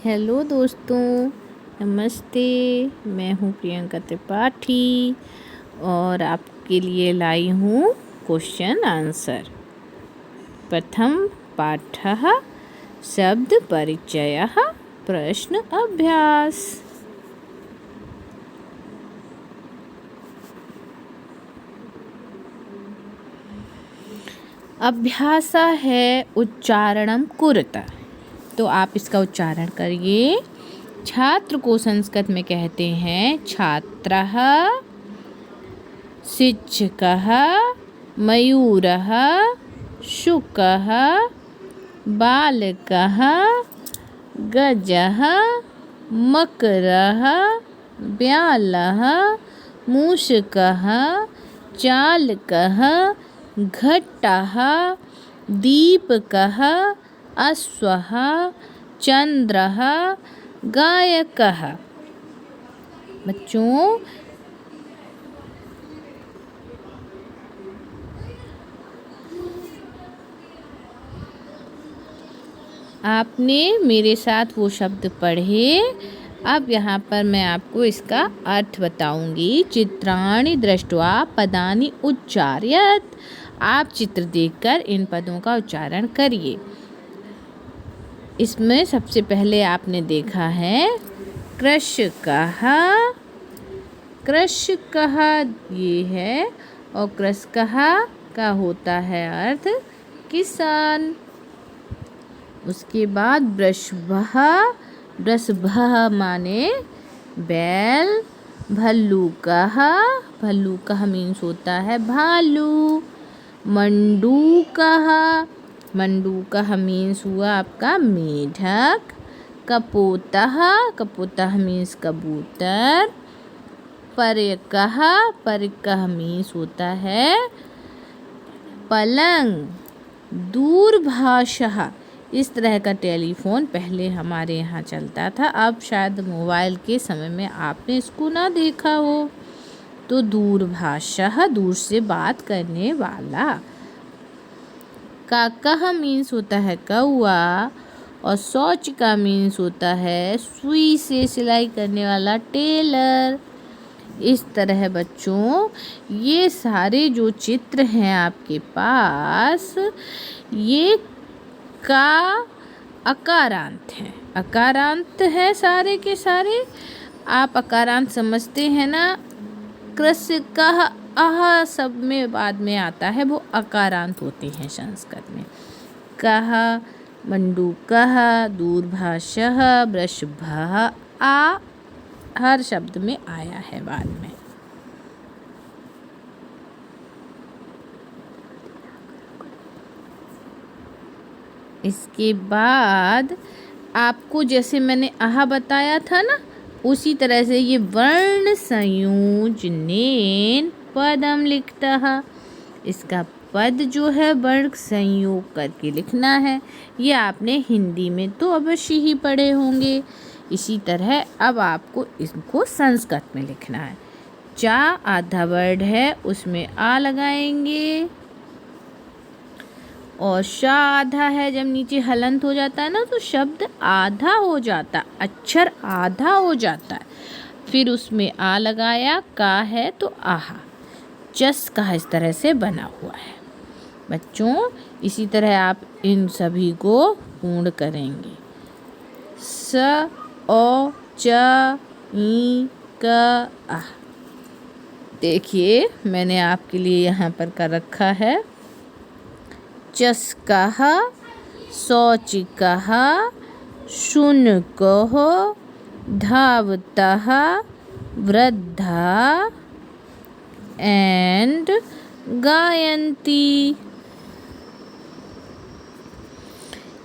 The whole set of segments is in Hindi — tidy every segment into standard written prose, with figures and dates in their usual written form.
हेलो दोस्तों, नमस्ते। मैं हूँ प्रियंका त्रिपाठी और आपके लिए लाई हूँ क्वेश्चन आंसर। प्रथम पाठः शब्द परिचयः प्रश्न अभ्यास। अभ्यासः है उच्चारणं कुरुतः। तो आप इसका उच्चारण करिए। छात्र को संस्कृत में कहते हैं छात्रः, शिक्षकः, मयूरः, शुकः, बालकः, गजः, मकरः, ब्यालः, मूषकः, चालकः, घटः, दीपकः, अश्वः, चंद्रः, गायकः। बच्चों, आपने मेरे साथ वो शब्द पढ़े। अब यहाँ पर मैं आपको इसका अर्थ बताऊंगी। चित्राणि दृष्ट्वा पदानि उच्चार्यत। आप चित्र देखकर इन पदों का उच्चारण करिए। इसमें सबसे पहले आपने देखा है कृषकः। कृषकः ये है और कृषकः का होता है अर्थ किसान। उसके बाद वृषभः। वृषभः माने बैल। भल्लूकः। भल्लूकः मीन्स होता है भालू। मंडूकः। मंडूकः मीन्स हुआ आपका मेढक। कपोतः। कपोतः मीन्स कबूतर। पर्यकः। पर्यकः मीन्स होता है पलंग। दूरभाषः। इस तरह का टेलीफोन पहले हमारे यहाँ चलता था। अब शायद मोबाइल के समय में आपने इसको ना देखा हो। तो दूरभाषः दूर से बात करने वाला। काकः मीन्स होता है कौआ और शौच का मीन्स होता है सुई से सिलाई करने वाला टेलर। इस तरह बच्चों ये सारे जो चित्र हैं आपके पास ये का अकारांत हैं। अकारांत है सारे के सारे। आप अकारांत समझते हैं ना। कृषकः अह सब में बाद में आता है, वो अकारांत होते हैं संस्कृत में। कः, मंडूकः, दूरभाषः, वृषभः आ हर शब्द में आया है बाद में। इसके बाद आपको जैसे मैंने आहा बताया था ना, उसी तरह से ये वर्ण संयोजनेन पदम लिखता है। इसका पद जो है वर्ण संयोग करके लिखना है। ये आपने हिंदी में तो अवश्य ही पढ़े होंगे। इसी तरह अब आपको इसको संस्कृत में लिखना है। चा आधा वर्ड है, उसमें आ लगाएंगे और शा आधा है। जब नीचे हलंत हो जाता है ना तो शब्द आधा हो जाता, अक्षर आधा हो जाता है। फिर उसमें आ लगाया, का है तो आहा। जस का इस तरह से बना हुआ है। बच्चों इसी तरह आप इन सभी को पूर्ण करेंगे। स ओ च ई क आ। देखिए मैंने आपके लिए यहाँ पर कर रखा है। चस्कः, शौचिकः, शुनकः, धावतः, वृद्धा एंड गायन्ति।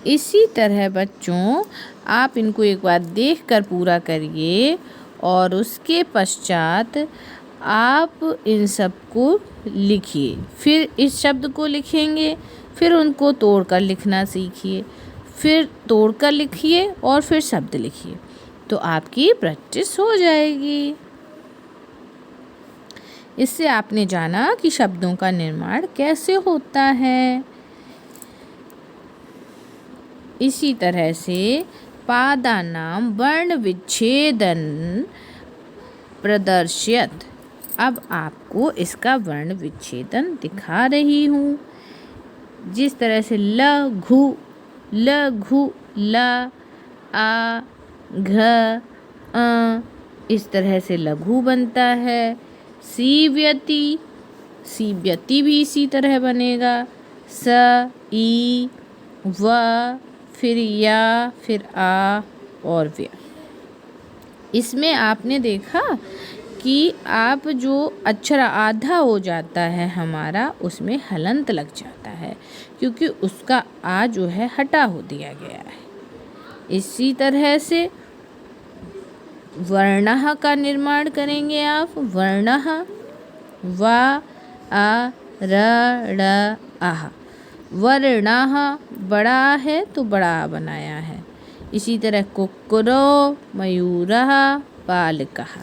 इसी तरह बच्चों आप इनको एक बार देखकर पूरा करिए और उसके पश्चात आप इन सब को लिखिए। फिर इस शब्द को लिखेंगे, फिर उनको तोड़कर लिखना सीखिए, फिर तोड़कर लिखिए और फिर शब्द लिखिए, तो आपकी प्रैक्टिस हो जाएगी। इससे आपने जाना कि शब्दों का निर्माण कैसे होता है। इसी तरह से पादानां वर्ण विच्छेदन प्रदर्शयत। अब आपको इसका वर्ण विच्छेदन दिखा रही हूँ। जिस तरह से लघु, लघु, ला, आ, घ, अ, इस तरह से लघु बनता है। सीव्यति, सीव्यति भी इसी तरह बनेगा। स, ई, व, फिर या, फिर आ और व्य। इसमें आपने देखा कि आप जो अक्षर आधा हो जाता है हमारा, उसमें हलंत लग जाता है, क्योंकि उसका आ जो है हटा हो दिया गया है। इसी तरह से वर्णः का निर्माण करेंगे आप। वर्णः, वा, आ, र, ड़, आह। वर्णः बड़ा है तो बड़ा बनाया है। इसी तरह कुक्कुरो, मयूरः, बालकः।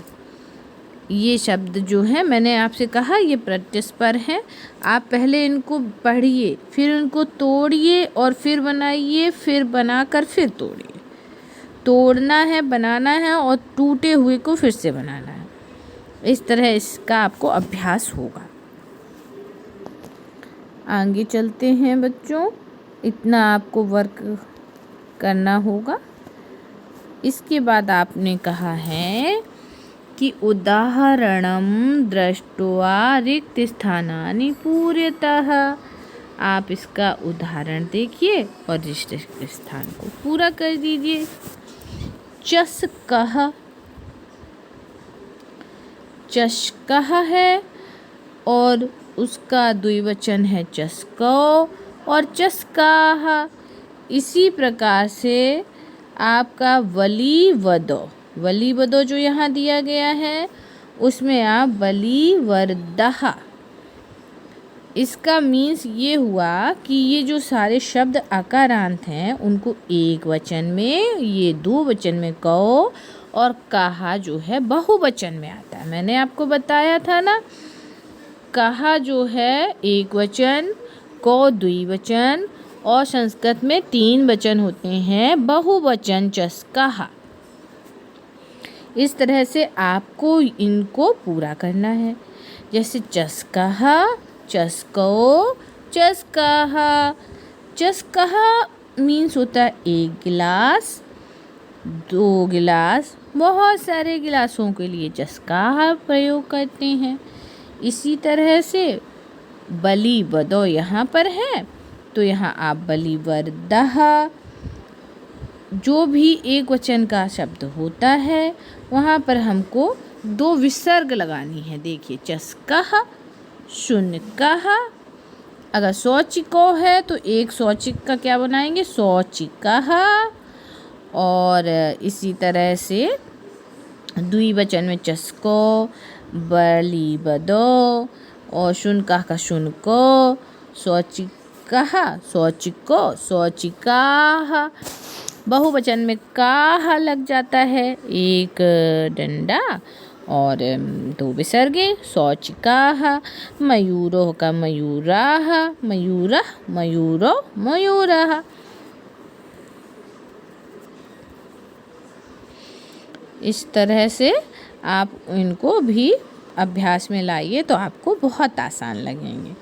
ये शब्द जो है मैंने आपसे कहा ये प्रत्यस्पर हैं। आप पहले इनको पढ़िए, फिर इनको तोड़िए और फिर बनाइए, फिर बनाकर फिर तोड़िए। तोड़ना है, बनाना है और टूटे हुए को फिर से बनाना है। इस तरह इसका आपको अभ्यास होगा। आगे चलते हैं बच्चों, इतना आपको वर्क करना होगा। इसके बाद आपने कहा है कि उदाहरणं दृष्ट्वा रिक्त स्थानानि पूर्यतः। आप इसका उदाहरण देखिए और रिक्त स्थान को पूरा कर दीजिए। चषकः, चषकः है और उसका द्विवचन है चषको और चषकाः। इसी प्रकार से आपका वलिवदो, वलिवदो जो यहाँ दिया गया है उसमें आप वलिवर्दः। इसका मीन्स ये हुआ कि ये जो सारे शब्द अकारांत हैं उनको एक वचन में, ये दो वचन में कहो और कहा जो है बहुवचन में आता है। मैंने आपको बताया था ना, कहा जो है एक वचन, को द्विवचन और संस्कृत में तीन वचन होते हैं, बहुवचन चषकः। इस तरह से आपको इनको पूरा करना है। जैसे चषकः, चषको, चषकः। चषकः मीन्स होता है एक गिलास, दो गिलास, बहुत सारे गिलासों के लिए चषकः प्रयोग करते हैं। इसी तरह से बलिवदो यहाँ पर है तो यहाँ आप बलिवर्दः। जो भी एक वचन का शब्द होता है वहाँ पर हमको दो विसर्ग लगानी है। देखिए चषकः, शुनकः। अगर शौचिको है तो एक शौचिक का क्या बनाएंगे, शौचिकः। और इसी तरह से द्विवचन में चषको, बलिवदो और शुनकः का शुनको, शौचिकः, शौचिको, शौचिकाः। बहुवचन में काह लग जाता है, एक डंडा और दो विसर्गे, शौचिकाः। मयूरो का मयूराः, मयूरः, मयूरो, मयूरः। इस तरह से आप इनको भी अभ्यास में लाइए तो आपको बहुत आसान लगेंगे।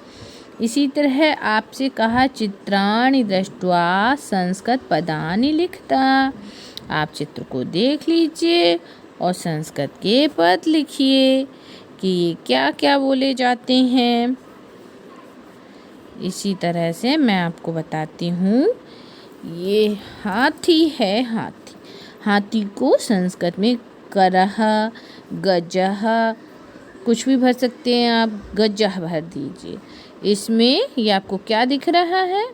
इसी तरह आपसे कहा चित्राणि दृष्ट्वा संस्कृत पदानि लिखता। आप चित्र को देख लीजिए और संस्कृत के पद लिखिए कि ये क्या क्या बोले जाते हैं। इसी तरह से मैं आपको बताती हूँ। ये हाथी है, हाथी। हाथी को संस्कृत में करः, गजः, कुछ भी भर सकते हैं आप, गजः भर दीजिए। इसमें ये आपको क्या दिख रहा है,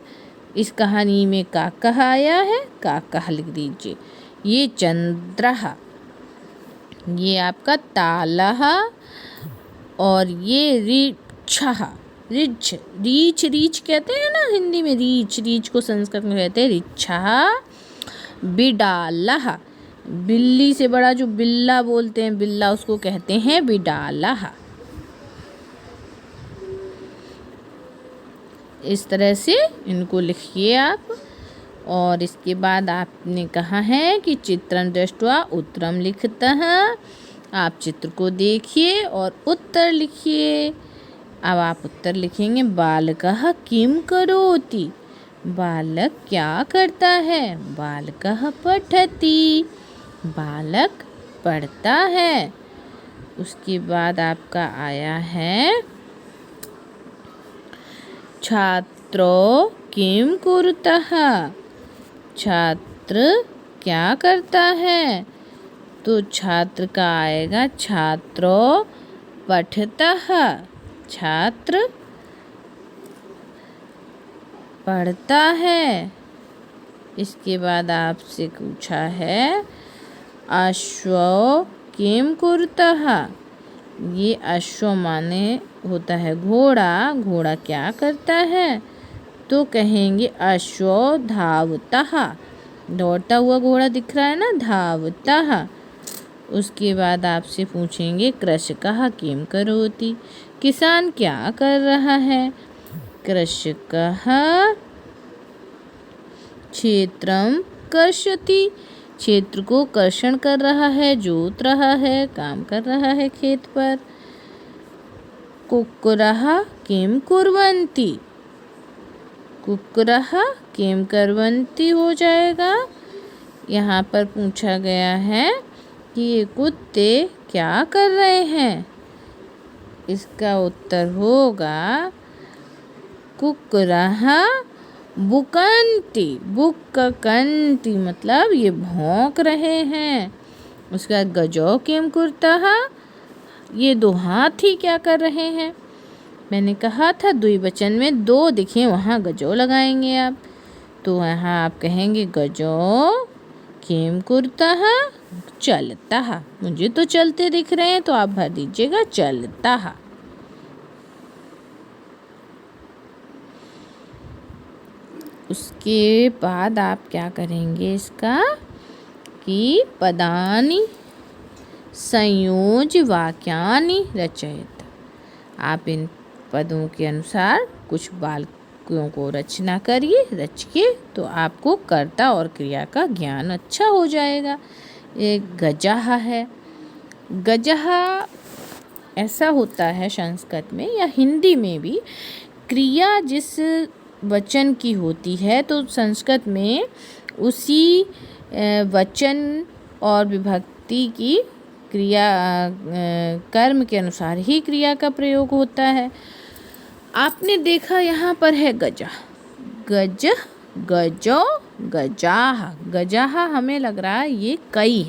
इस कहानी में काकः आया है, काकः लिख दीजिए। ये चंद्रः, ये आपका तालः और ये रीछः, रीछ, रीछ, रीछ कहते हैं ना हिंदी में, रीछ, रीछ को संस्कृत में कहते हैं रीछः। बिडालः, बिल्ली से बड़ा जो बिल्ला बोलते हैं, बिल्ला, उसको कहते हैं बिडालः। इस तरह से इनको लिखिए आप और इसके बाद आपने कहा है कि चित्रं दृष्ट्वा उत्तरं लिखतः। आप चित्र को देखिए और उत्तर लिखिए। अब आप उत्तर लिखेंगे बालकः किं करोति। बालक क्या करता है। बालकः पठति। बालक पढ़ता है। उसके बाद आपका आया है छात्रो किं कुरुतः। छात्र क्या करता है। तो छात्र का आएगा छात्रो पठतः। छात्र पढ़ता है। इसके बाद आपसे पूछा है अश्वो किं कुरुतः। ये अश्व माने होता है घोड़ा। घोड़ा क्या करता है। तो कहेंगे अश्वो धावतः। दौड़ता हुआ घोड़ा दिख रहा है ना, धावतः। उसके बाद आपसे पूछेंगे कृषकः किं करोति। किसान क्या कर रहा है। कृषकः क्षेत्रं कर्षति। क्षेत्र को कर्षण कर रहा है, जोत रहा है, काम कर रहा है खेत पर। कुक्कुरः किं कुर्वन्ति। कुक्कुरः किं कुर्वन्ति हो जाएगा। यहाँ पर पूछा गया है कि ये कुत्ते क्या कर रहे हैं। इसका उत्तर होगा कुक्कुरः बुकन्ति। बुक्कन्ति मतलब ये भौंक रहे हैं। उसके बाद गजो किं कुरुतः। ये दो हाथी क्या कर रहे हैं। मैंने कहा था द्विवचन में दो दिखे वहाँ गजो लगाएंगे आप। तो यहाँ आप कहेंगे गजो किं कुरुतः चलता। मुझे तो चलते दिख रहे हैं तो आप भर दीजिएगा चलता। उसके बाद आप क्या करेंगे इसका कि पदानि संयोज्य वाक्यानि रचयेत्। आप इन पदों के अनुसार कुछ वाक्यों को रचना करिए। रचिए तो आपको कर्ता और क्रिया का ज्ञान अच्छा हो जाएगा। एक गजः है। गजः ऐसा होता है संस्कृत में या हिंदी में भी, क्रिया जिस वचन की होती है तो संस्कृत में उसी वचन और विभक्ति की क्रिया कर्म के अनुसार ही क्रिया का प्रयोग होता है। आपने देखा यहाँ पर है गजा, गज, गजो, गजाह। गजाह हमें लग रहा है ये कई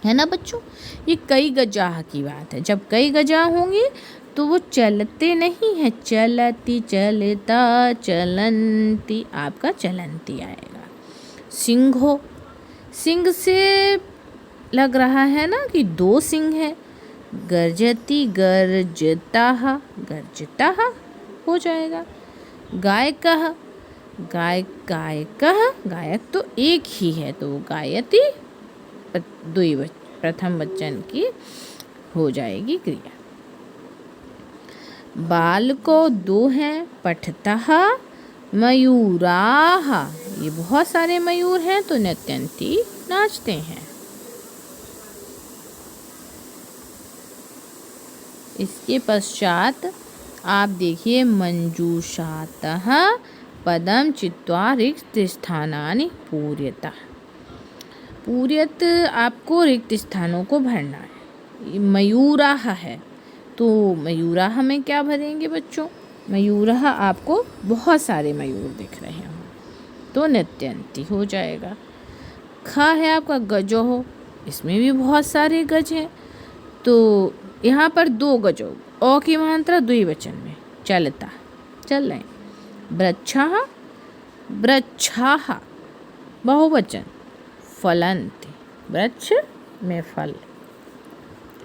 है ना बच्चों। ये कई गजाह की बात है। जब कई गजा होंगी तो वो चलते नहीं है। चलती, चलता, चलंती, आपका चलंती आएगा। सिंहो, सिंह से लग रहा है ना कि दो सिंह है। गर्जती, गर्जताः, गर्जताः हो जाएगा। गायकः, गायकः, गायक तो एक ही है तो गायति प्रथम वचन की हो जाएगी क्रिया। बालको दो हैं। पठतः मयूराः। ये बहुत सारे मयूर हैं तो नृत्यंती नाचते हैं। इसके पश्चात आप देखिए मंजूषातः पदम चित्वा रिक्त स्थानानि पूर्यतः। पूर्यत आपको रिक्त स्थानों को भरना है। मयूराः है तो मयूराः में क्या भरेंगे बच्चों। मयूराः आपको बहुत सारे मयूर दिख रहे हैं तो नृत्यंती हो जाएगा। खा है आपका गजो हो, इसमें भी बहुत सारे गज हैं तो यहाँ पर दो गजो। ओ की मात्रा द्विवचन में चलता, चल रहे। वृक्षः, वृक्षाः बहुवचन। फलन्ति, वृक्ष में फल।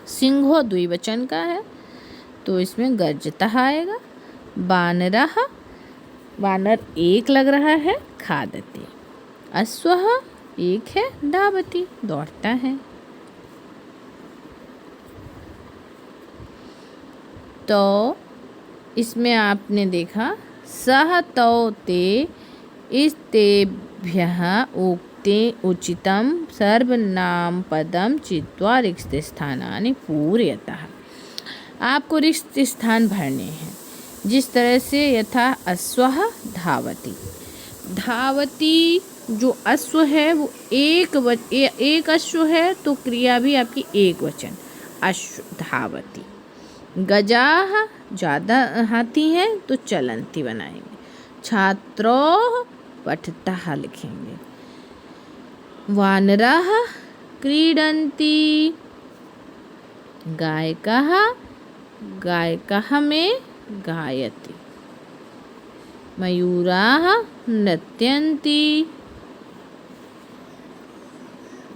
सिंहो द्विवचन का है तो इसमें गर्जतः आएगा। बानरः, वानर एक लग रहा है, खादति। अश्वः एक है, धावति दौड़ता है। तो इसमें आपने देखा सह तौ ते इस्तेभ्यः उक्ते उचितं सर्वनाम पदम चित्वा रिक्त स्थानानि पूरयतः। आपको रिक्त स्थान भरने हैं जिस तरह से यथा अश्वः धावति। धावती जो अश्व है वो एक अश्व है तो क्रिया भी आपकी एक वचन अश्व धावती। गजाः ज़्यादा हाथी हैं तो चलन्ति बनाएंगे। छात्रोः पठतः लिखेंगे। वानराः क्रीडन्ति। गायकः गायकः में गायति। मयूराः नृत्यन्ति।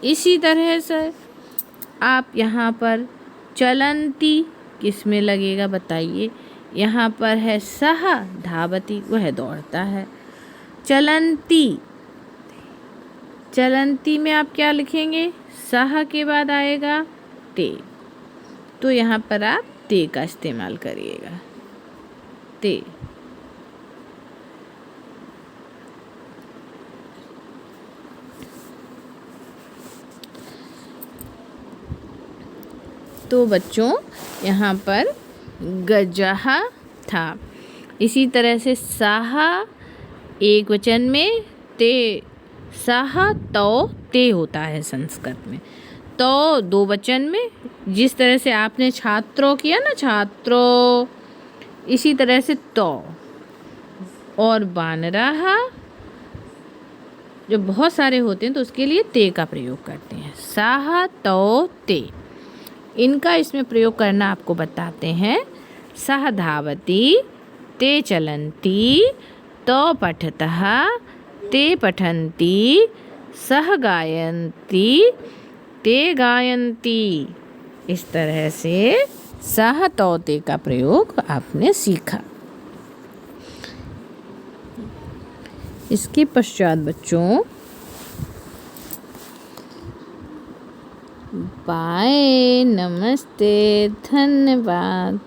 इसी तरह से आप यहाँ पर चलन्ति किस में लगेगा बताइए। यहाँ पर है सह धावति, वह दौड़ता है। चलन्ति, चलन्ति में आप क्या लिखेंगे, सह के बाद आएगा ते, तो यहाँ पर आप ते का इस्तेमाल करिएगा। ते। तो बच्चों यहाँ पर गजः था। इसी तरह से साहा एक वचन में, ते साहा तो ते होता है संस्कृत में, तो दो वचन में। जिस तरह से आपने छात्रों किया ना, छात्रों, इसी तरह से तो। और बानराः जो बहुत सारे होते हैं तो उसके लिए ते का प्रयोग करते हैं। साहा तो ते, इनका इसमें प्रयोग करना आपको बताते हैं। सह धावति, ते चलन्ति, तो पठतः, ते पठन्ति, सह गायन्ति, ते गायन्ति। इस तरह से सह तो ते का प्रयोग आपने सीखा। इसके पश्चात बच्चों बाय, नमस्ते, धन्यवाद।